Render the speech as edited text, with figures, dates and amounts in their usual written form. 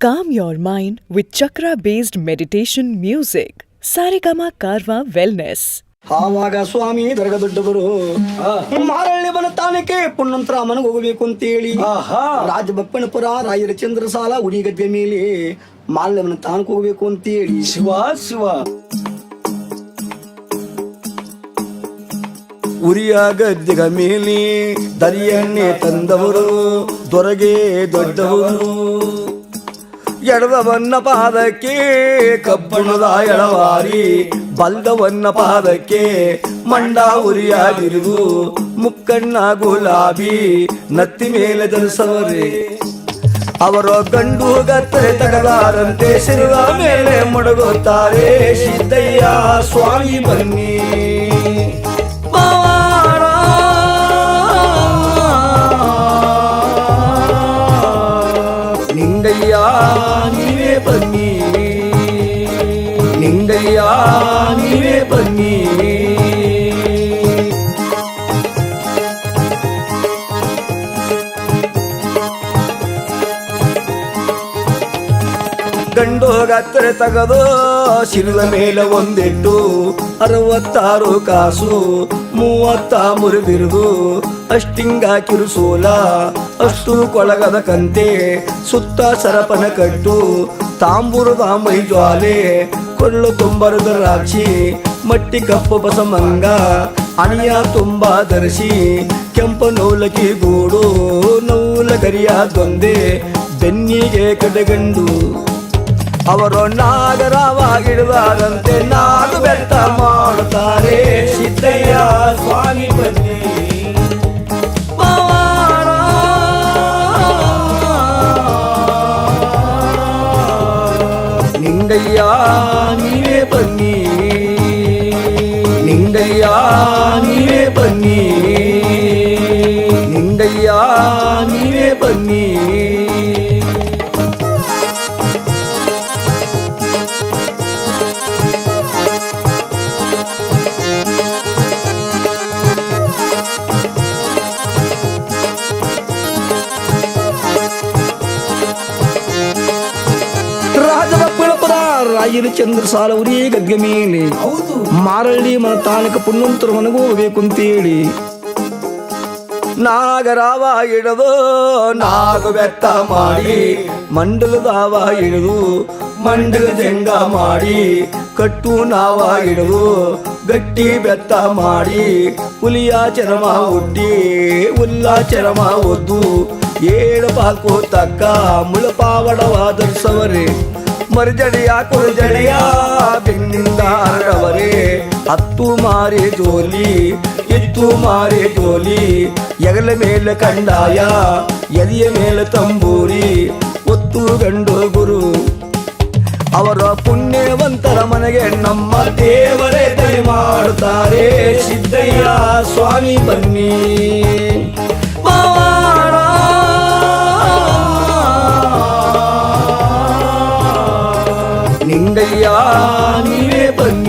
Calm your mind with chakra-based meditation music. Saregama Karwa Wellness. ಆವಾಗ ಸ್ವಾಮಿ ದರ್ಗ ದೊಡ್ಡವರು ಮಾರಳ್ಳಿ ಬನ ತಾನಕ್ಕೆ ಪುಣ್ಣಂತರ ಮನೆಗೆ ಹೋಗಬೇಕು ಅಂತೇಳಿ ರಾಜಬಪ್ಪನಪುರ ರಾಯರ ಚಂದ್ರಸಾಲ ಉಡಿಗದ್ದೆ ಮೇಲೆ ಮಾರಳ್ಳಿ ತಾನಕ್ಕೆ ಹೋಗ್ಬೇಕು ಅಂತೇಳಿ ಶಿವ ಶಿವ ಉರಿಯ ಗದ್ದೆಗ ಮೇಲೆ ದರಿಯನ್ನೇ ತಂದವರು ದೊರಗೆ ದೊಡ್ಡವರು ಎಡದವನ್ನ ಪಾದಕ್ಕೆ ಕಬ್ಬಣದ ಎಳವಾರಿ ಬಲ್ದವನ್ನ ಪಾದಕ್ಕೆ ಮಂಡ ಉರಿಯಾಗಿರುವುದು ಮುಕ್ಕಣ್ಣ ಗುಲಾಬಿ ನತ್ತಿ ಮೇಲೆ ಧರಿಸವರೇ ಅವರ ಗಂಡು ಗತ್ತರೆ ತಗಲಾರಂತೆ ಶಿರುವ ಮೇಲೆ ಮೊಡಗುತ್ತಾರೆ ಸಿದ್ದಯ್ಯ ಸ್ವಾಮಿ ಬನ್ನಿ ನಿಂಗಯ್ಯ ನೀವೇ ಬನ್ನಿ ನಿಂಗಯ್ಯ ನೀವೇ ಬನ್ನಿ ಗಂಡು ಗತ್ತರೆ ತಗದು ಶಿರದ ಮೇಲೆ ಒಂದಿಟ್ಟು 66 ಕಾಸು 30 ಮುರಿದಿರುವುದು ಅಷ್ಟಿಂಗ ಕಿರುಸೋಲ ಅಷ್ಟು ಕೊಳಗದ ಕಂತೆ ಸುತ್ತ ಸರಪನ ಕಟ್ಟು ತಾಂಬೂರದ ಮೈ ಜ್ವಾಲೆ ಕೊಳ್ಳು ತುಂಬರದ ರಾಕ್ಷಿ ಮಟ್ಟಿ ಕಪ್ಪು ಬಸಮಂಗ ಅಣಿಯ ತುಂಬ ಧರಿಸಿ ಕೆಂಪ ನೌಲಕಿ ಗೂಡು ನೌಲಗರಿಯ ದೊಂದೆ ಬೆನ್ನಿಗೆ ಕಡೆಗಂಡು ಅವರು ನಾಗರವಾಗಿಡುವಾರಂತೆ ನಾಡು ಬೆಟ್ಟ ಮಾಡುತ್ತಾರೆ ಸಿದ್ದಯ್ಯ ಸ್ವಾಮಿ ಬನ್ನಿ ನಿಂಗಯ್ಯ ನೀವೇ ಬನ್ನಿ ನಿಂಗಯ್ಯ ನೀವೇ ಬನ್ನಿ ನಿಂಗಯ್ಯ ನೀವೇ ಬನ್ನಿ ರಾಯರ ಚಂದ್ರಸಾಲ ಉರಿ ಗದ್ಗೆ ಮೇಲೆ ಮಾರಳ್ಳಿ ಮನ ತಾನಕ ಪುಣ್ಣಂತರ ಮನೆಗೂ ಹೋಗ್ಬೇಕು ಅಂತೇಳಿ ನಾಗರಾವ ಹಿಡಿದು ನಾಗ ಬೆತ್ತ ಮಾಡಿ ಮಂಡಲದಾವ ಹಿಡಿದು ಮಂಡಲ ಜಂಗ ಮಾಡಿ ಕಟ್ಟು ನಾವ ಹಿಡಿದು ಗಟ್ಟಿ ಬೆತ್ತ ಮಾಡಿ ಹುಲಿಯ ಚರಮ ಒಡ್ಡಿ ಹುಲ್ಲ ಚರಮ ಒದ್ದು 7 ಪಾಲ್ಕೋ ತಕ್ಕ ಮುಳಪಾವಡವಾದರ್ಸವರೇ ಮರ್ಜಡಿಯ ಕುರ್ಜಡಿಯ ಬೆನ್ನಿಂದ ಹರಡವರೇ 10 ಮಾರಿ ಜೋಲಿ 2 ಮಾರಿ ಜೋಲಿ ಎಗಲ ಮೇಲೆ ಕಂಡಾಯ ಎದೆಯ ಮೇಲೆ ತಂಬೂರಿ ಒತ್ತು ಗಂಡು ಗುರು ಅವರ ಪುಣ್ಯವಂತರ ಮನೆಗೆ ನಮ್ಮ ದೇವರೇ ದಯ ಮಾಡುತ್ತಾರೆ ಸಿದ್ದಯ್ಯ ಸ್ವಾಮಿ ಬನ್ನಿ ನಿಂಗಯ್ಯ ನೀವೇ ಬನ್ನಿ